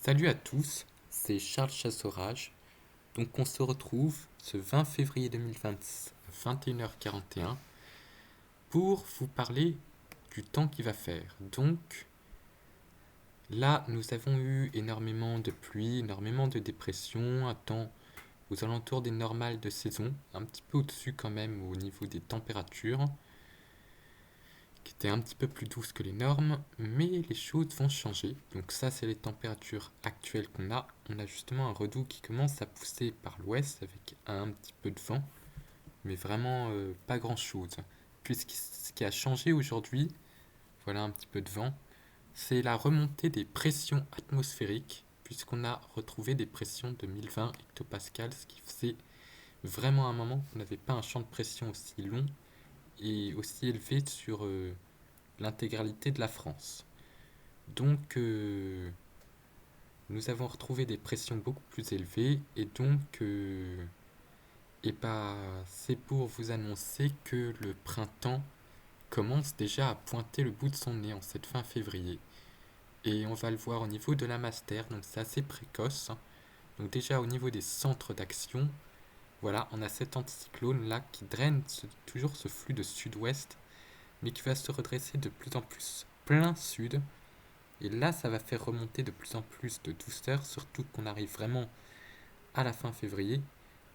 Salut à tous, c'est Charles Chassorage. Donc on se retrouve ce 20 février 2020 à 21h41 pour vous parler du temps qu'il va faire. Donc là, nous avons eu énormément de pluie, énormément de dépression, un temps aux alentours des normales de saison, un petit peu au-dessus quand même au niveau des températures, qui étaient un petit peu plus douces que les normes, mais les choses vont changer. Donc ça, c'est les températures actuelles qu'on a. On a justement un redout qui commence à pousser par l'ouest avec un petit peu de vent, mais vraiment pas grand-chose. Puisque ce qui a changé aujourd'hui, voilà un petit peu de vent, c'est la remontée des pressions atmosphériques, puisqu'on a retrouvé des pressions de 1020 hectopascales, ce qui faisait vraiment un moment qu'on n'avait pas un champ de pression aussi long et aussi élevé sur l'intégralité de la France. Donc, nous avons retrouvé des pressions beaucoup plus élevées et donc, et bah, c'est pour vous annoncer que le printemps commence déjà à pointer le bout de son nez en cette fin février. Et on va le voir au niveau de la master, donc c'est assez précoce. Donc déjà au niveau des centres d'action, voilà, on a cet anticyclone là qui draine toujours ce flux de sud-ouest, mais qui va se redresser de plus en plus plein sud. Et là, ça va faire remonter de plus en plus de douceur, surtout qu'on arrive vraiment à la fin février.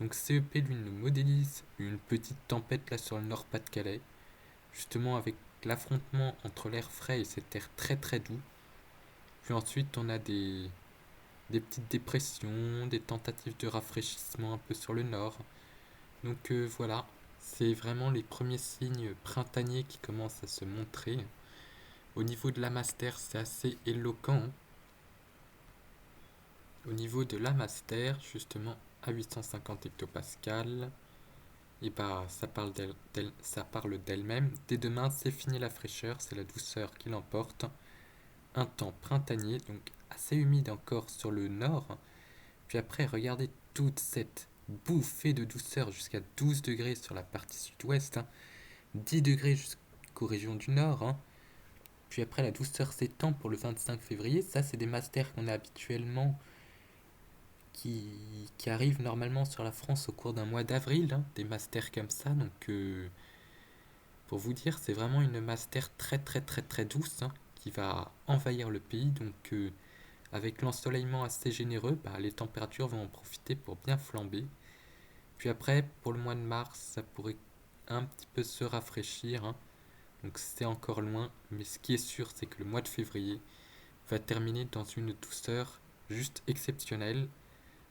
Donc CEP, lui, nous modélise une petite tempête là sur le Nord-Pas-de-Calais, justement avec l'affrontement entre l'air frais et cet air très très doux. Puis ensuite, on a des petites dépressions, des tentatives de rafraîchissement un peu sur le nord. Donc voilà, c'est vraiment les premiers signes printaniers qui commencent à se montrer. Au niveau de la master, c'est assez éloquent. Au niveau de la master, justement, à 850 hectopascales, et bah ça parle d'elle-même. Dès demain, c'est fini la fraîcheur, c'est la douceur qui l'emporte. Un temps printanier, donc assez humide encore sur le nord. Puis après, regardez toute cette bouffée de douceur jusqu'à 12 degrés sur la partie sud-ouest, 10 degrés jusqu'aux régions du nord. Puis après, la douceur s'étend pour le 25 février. Ça, c'est des masters qu'on a habituellement qui arrivent normalement sur la France au cours d'un mois d'avril, des masters comme ça. Donc, pour vous dire, c'est vraiment une master très très très très douce qui va envahir le pays. Donc, avec l'ensoleillement assez généreux, bah, les températures vont en profiter pour bien flamber. Puis après, pour le mois de mars, ça pourrait un petit peu se rafraîchir. Donc, c'est encore loin. Mais ce qui est sûr, c'est que le mois de février va terminer dans une douceur juste exceptionnelle,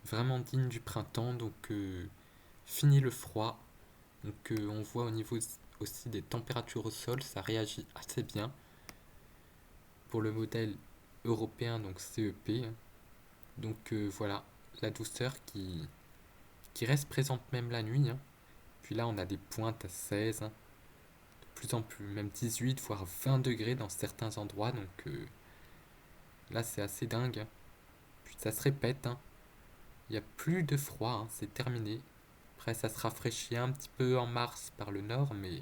vraiment digne du printemps. Donc, fini le froid. Donc, on voit au niveau aussi des températures au sol, ça réagit assez bien pour le modèle européen, donc CEP. Donc, voilà, la douceur qui reste présente même la nuit. Puis là, on a des pointes à 16, de plus en plus, même 18, voire 20 degrés dans certains endroits. Donc, là, c'est assez dingue. Puis ça se répète. Il n'y a plus de froid, c'est terminé. Après, ça se rafraîchit un petit peu en mars par le nord, mais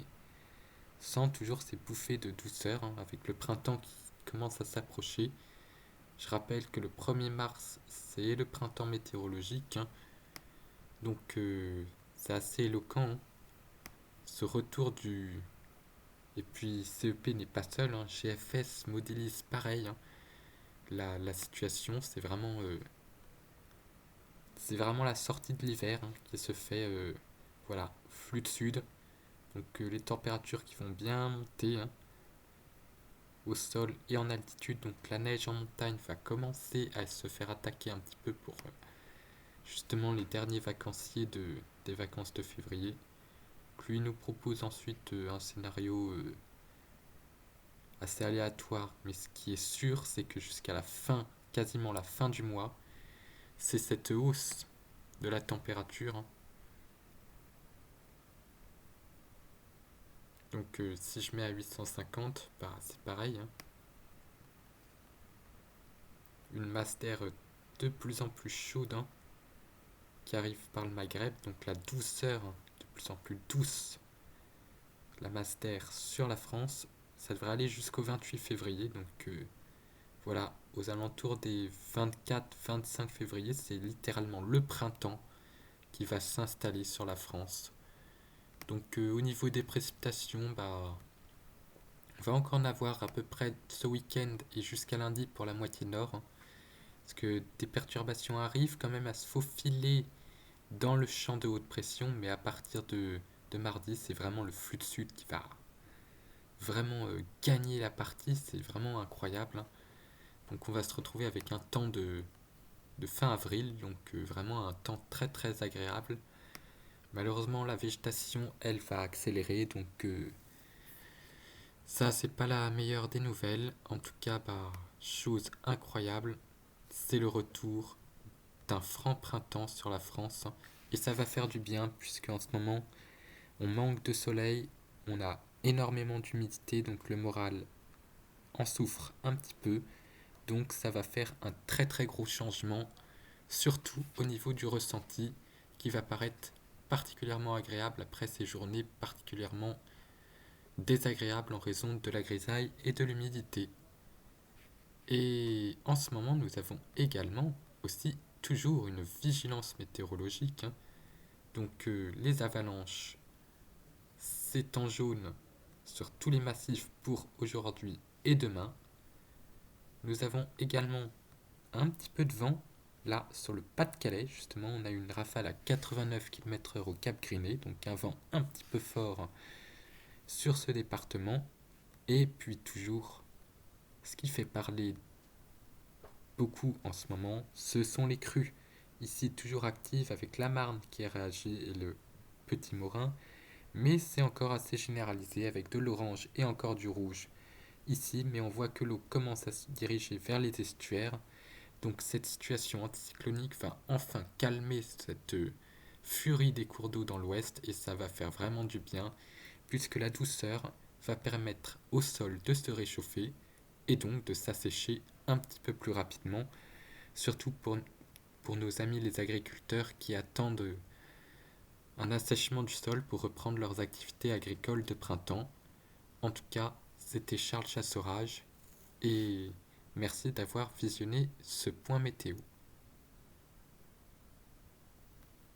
sans toujours ces bouffées de douceur, avec le printemps qui commence à s'approcher. Je rappelle que le 1er mars, c'est le printemps météorologique, donc c'est assez éloquent, ce retour du... Et puis CEP n'est pas seul, GFS modélise pareil, la situation, c'est vraiment la sortie de l'hiver qui se fait, voilà, flux de sud, donc les températures qui vont bien monter au sol et en altitude, donc la neige en montagne va commencer à se faire attaquer un petit peu pour justement les derniers vacanciers des vacances de février. Lui nous propose ensuite un scénario assez aléatoire, mais ce qui est sûr, c'est que jusqu'à la fin, quasiment la fin du mois, c'est cette hausse de la température. Donc si je mets à 850, bah, c'est pareil. Une master de plus en plus chaude qui arrive par le Maghreb, donc la douceur de plus en plus douce, la master sur la France, ça devrait aller jusqu'au 28 février, donc Voilà, aux alentours des 24-25 février, c'est littéralement le printemps qui va s'installer sur la France. Donc au niveau des précipitations, bah, on va encore en avoir à peu près ce week-end et jusqu'à lundi pour la moitié nord, hein, parce que des perturbations arrivent quand même à se faufiler dans le champ de haute pression, mais à partir de mardi, c'est vraiment le flux de sud qui va vraiment gagner la partie, c'est vraiment incroyable, hein. Donc on va se retrouver avec un temps de fin avril, donc vraiment un temps très très agréable. Malheureusement, la végétation, elle, va accélérer, donc ça, c'est pas la meilleure des nouvelles. En tout cas, bah, chose incroyable, c'est le retour d'un franc printemps sur la France. Et ça va faire du bien, puisque en ce moment, on manque de soleil, on a énormément d'humidité, donc le moral en souffre un petit peu. Donc ça va faire un très très gros changement, surtout au niveau du ressenti, qui va paraître particulièrement agréable après ces journées particulièrement désagréables en raison de la grisaille et de l'humidité. Et en ce moment, nous avons également aussi toujours une vigilance météorologique, hein. Donc les avalanches, c'est en jaune sur tous les massifs pour aujourd'hui et demain. Nous avons également un petit peu de vent. Là, sur le Pas-de-Calais, justement, on a eu une rafale à 89 km/h au Cap Griné, donc un vent un petit peu fort sur ce département. Et puis toujours, ce qui fait parler beaucoup en ce moment, ce sont les crues. Ici, toujours actives avec la Marne qui a réagi et le Petit Morin, mais c'est encore assez généralisé avec de l'orange et encore du rouge ici, mais on voit que l'eau commence à se diriger vers les estuaires. Donc cette situation anticyclonique va enfin calmer cette furie des cours d'eau dans l'ouest et ça va faire vraiment du bien puisque la douceur va permettre au sol de se réchauffer et donc de s'assécher un petit peu plus rapidement, surtout pour nos amis les agriculteurs qui attendent un assèchement du sol pour reprendre leurs activités agricoles de printemps. En tout cas, c'était Charles Chassorage et merci d'avoir visionné ce point météo.